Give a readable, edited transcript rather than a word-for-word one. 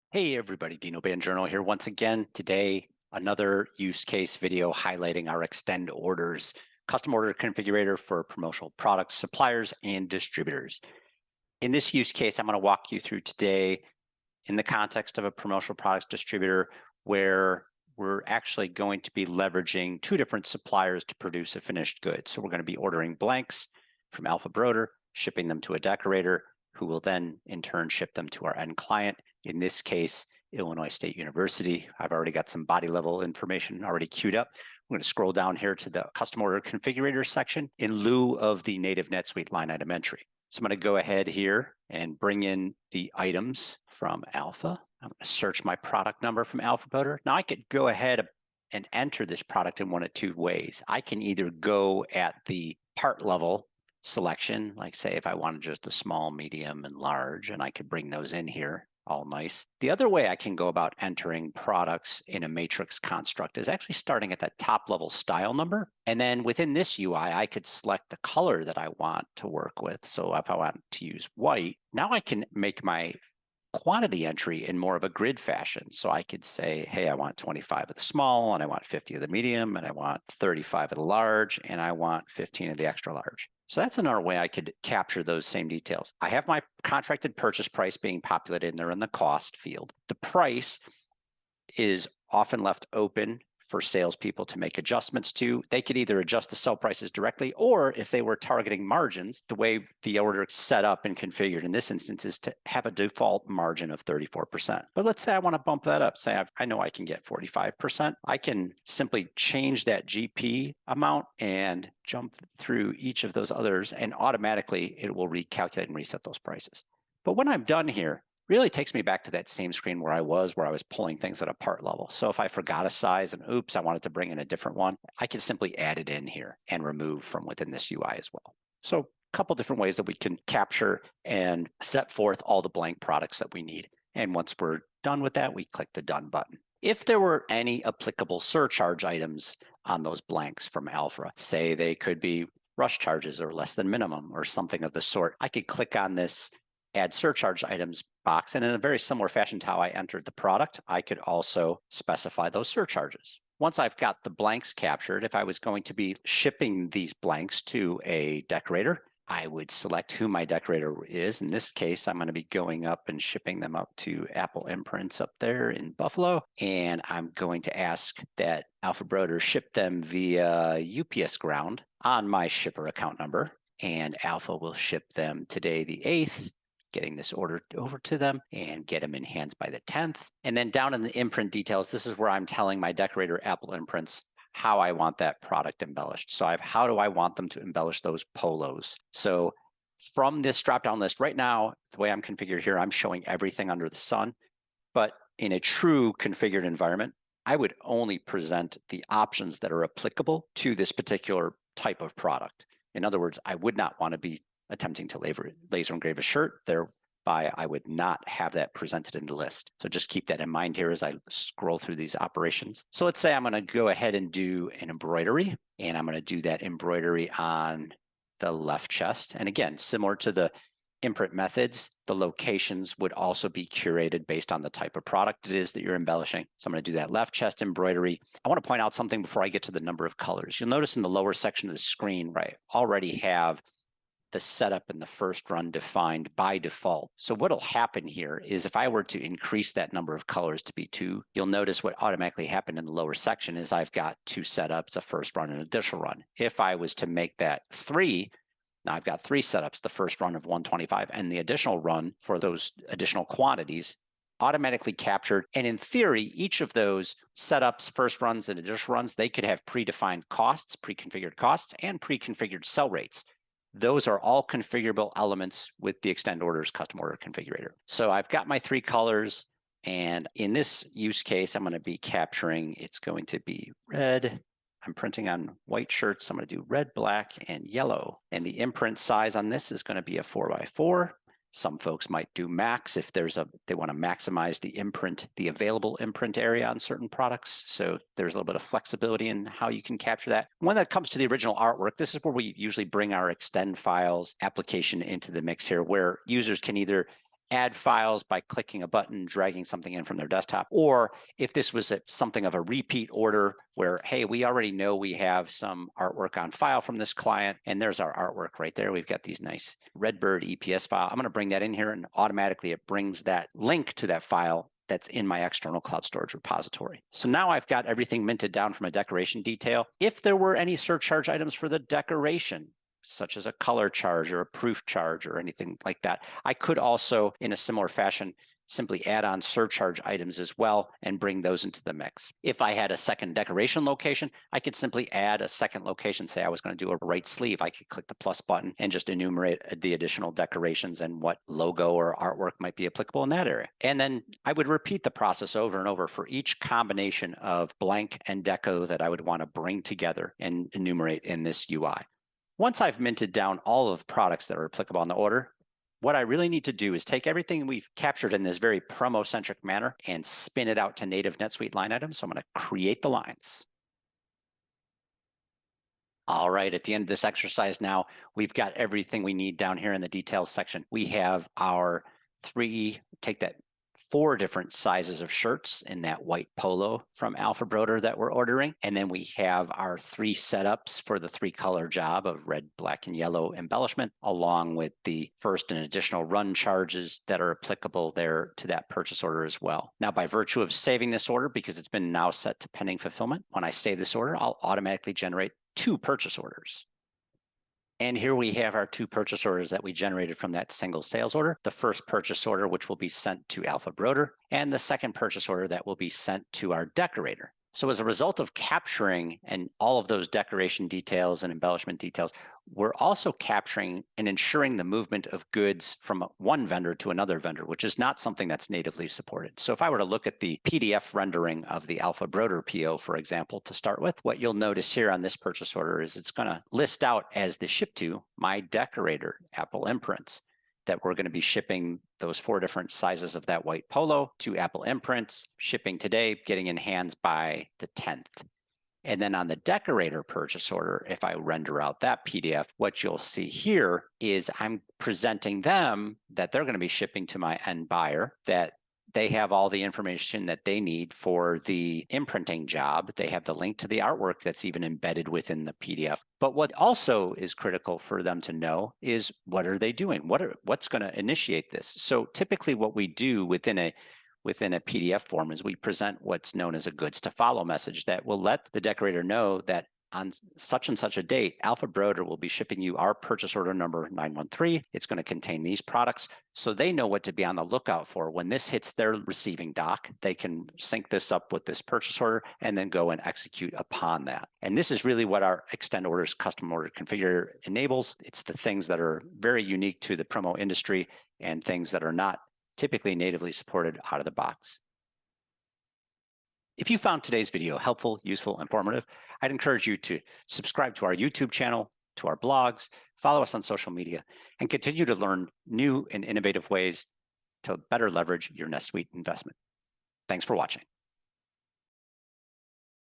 Hey everybody, Dino Banjournal here once again. Today, another use case video highlighting our eXtendOrders custom order configurator for promotional products, suppliers, and distributors. In this use case, I'm going to walk you through today in the context of a promotional products distributor where we're actually going to be leveraging two different suppliers to produce a finished good. So we're going to be ordering blanks from Alpha Broder, shipping them to a decorator, who will then in turn ship them to our end client. In this case, Illinois State University. I've already got some body level information already queued up. I'm going to scroll down here to the custom order configurator section in lieu of the native NetSuite line item entry. So I'm going to go ahead here and bring in the items from Alpha. I'm going to search my product number from Alpha Broder. Now I could go ahead and enter this product in one of two ways. I can either go at the part level selection, like say if I wanted just the small, medium, and large, and I could bring those in here, all nice. The other way I can go about entering products in a matrix construct is actually starting at that top level style number. And then within this UI, I could select the color that I want to work with. So if I want to use white, now I can make my quantity entry in more of a grid fashion. So I could say, hey, I want 25 of the small, and I want 50 of the medium, and I want 35 of the large, and I want 15 of the extra large. So that's another way I could capture those same details. I have my contracted purchase price being populated in there in the cost field. The price is often left open for salespeople to make adjustments to. They could either adjust the sell prices directly, or if they were targeting margins, the way the order is set up and configured in this instance is to have a default margin of 34%. But let's say I want to bump that up. Say I know I can get 45%. I can simply change that GP amount and jump through each of those others, and automatically it will recalculate and reset those prices. But when I'm done here, really takes me back to that same screen where I was pulling things at a part level. So if I forgot a size and oops, I wanted to bring in a different one, I can simply add it in here and remove from within this UI as well. So a couple different ways that we can capture and set forth all the blank products that we need. And once we're done with that, we click the done button. If there were any applicable surcharge items on those blanks from Alpha, say they could be rush charges or less than minimum or something of the sort, I could click on this add surcharge items box, and in a very similar fashion to how I entered the product, I could also specify those surcharges. Once I've got the blanks captured, if I was going to be shipping these blanks to a decorator, I would select who my decorator is. In this case, I'm going to be going up and shipping them up to Apple Imprints up there in Buffalo. And I'm going to ask that Alpha Broder ship them via UPS ground on my shipper account number. And Alpha will ship them today, the 8th, getting this order over to them and get them in hands by the 10th. And then down in the imprint details, this is where I'm telling my decorator Apple Imprints how I want that product embellished. So how do I want them to embellish those polos? So from this drop-down list right now, the way I'm configured here, I'm showing everything under the sun. But in a true configured environment, I would only present the options that are applicable to this particular type of product. In other words, I would not want to be attempting to laser engrave a shirt, thereby I would not have that presented in the list. So just keep that in mind here as I scroll through these operations. So let's say I'm going to go ahead and do an embroidery, and I'm going to do that embroidery on the left chest. And again, similar to the imprint methods, the locations would also be curated based on the type of product it is that you're embellishing. So I'm going to do that left chest embroidery. I want to point out something before I get to the number of colors. You'll notice in the lower section of the screen, right, already have the setup in the first run defined by default. So what'll happen here is if I were to increase that number of colors to be 2, you'll notice what automatically happened in the lower section is I've got 2 setups, a first run and an additional run. If I was to make that 3, now I've got 3 setups, the first run of 125 and the additional run for those additional quantities automatically captured. And in theory, each of those setups, first runs and additional runs, they could have predefined costs, pre-configured costs, and pre-configured sell rates. Those are all configurable elements with the eXtendOrders custom order configurator. So I've got my 3 colors, and in this use case, I'm going to be capturing, it's going to be red. I'm printing on white shirts, so I'm going to do red, black, and yellow. And the imprint size on this is going to be a 4x4. Some folks might do max if they want to maximize the imprint, the available imprint area on certain products. So there's a little bit of flexibility in how you can capture that. When that comes to the original artwork, this is where we usually bring our eXtendFiles application into the mix here, where users can either add files by clicking a button, dragging something in from their desktop, or if this was something of a repeat order where, hey, we already know we have some artwork on file from this client, and there's our artwork right there. We've got these nice Redbird EPS file. I'm going to bring that in here, and automatically it brings that link to that file that's in my external cloud storage repository. So now I've got everything minted down from a decoration detail. If there were any surcharge items for the decoration, such as a color charge or a proof charge or anything like that, I could also, in a similar fashion, simply add on surcharge items as well and bring those into the mix. If I had a second decoration location, I could simply add a second location. Say I was going to do a right sleeve, I could click the plus button and just enumerate the additional decorations and what logo or artwork might be applicable in that area. And then I would repeat the process over and over for each combination of blank and deco that I would want to bring together and enumerate in this UI. Once I've minted down all of the products that are applicable on the order, what I really need to do is take everything we've captured in this very promo-centric manner and spin it out to native NetSuite line items. So I'm going to create the lines. All right, at the end of this exercise now, we've got everything we need down here in the details section. We have our four different sizes of shirts in that white polo from Embroidery that we're ordering. And then we have our 3 setups for the 3-color job of red, black, and yellow embellishment, along with the first and additional run charges that are applicable there to that purchase order as well. Now, by virtue of saving this order, because it's been now set to pending fulfillment, when I save this order, I'll automatically generate 2 purchase orders. And here we have our 2 purchase orders that we generated from that single sales order. The first purchase order, which will be sent to Embroidery, and the second purchase order that will be sent to our decorator. So as a result of capturing and all of those decoration details and embellishment details, we're also capturing and ensuring the movement of goods from one vendor to another vendor, which is not something that's natively supported. So if I were to look at the PDF rendering of the Embroidery PO, for example, to start with, what you'll notice here on this purchase order is it's going to list out as the ship to my decorator, Apple Imprints, that we're going to be shipping those 4 different sizes of that white polo to Apple Imprints, shipping today, getting in hands by the 10th. And then on the decorator purchase order, if I render out that PDF, what you'll see here is I'm presenting them that they're going to be shipping to my end buyer, that they have all the information that they need for the imprinting job. They have the link to the artwork that's even embedded within the PDF. But what also is critical for them to know is, what are they doing? What's going to initiate this? So typically what we do within a PDF form is we present what's known as a goods to follow message that will let the decorator know that on such and such a date, Embroidery will be shipping you our purchase order number 913. It's going to contain these products, so they know what to be on the lookout for. When this hits their receiving dock, they can sync this up with this purchase order and then go and execute upon that. And this is really what our eXtendOrders custom order configurator enables. It's the things that are very unique to the promo industry and things that are not typically natively supported out of the box. If you found today's video helpful, useful, informative, I'd encourage you to subscribe to our YouTube channel, to our blogs, follow us on social media, and continue to learn new and innovative ways to better leverage your NetSuite investment. Thanks for watching.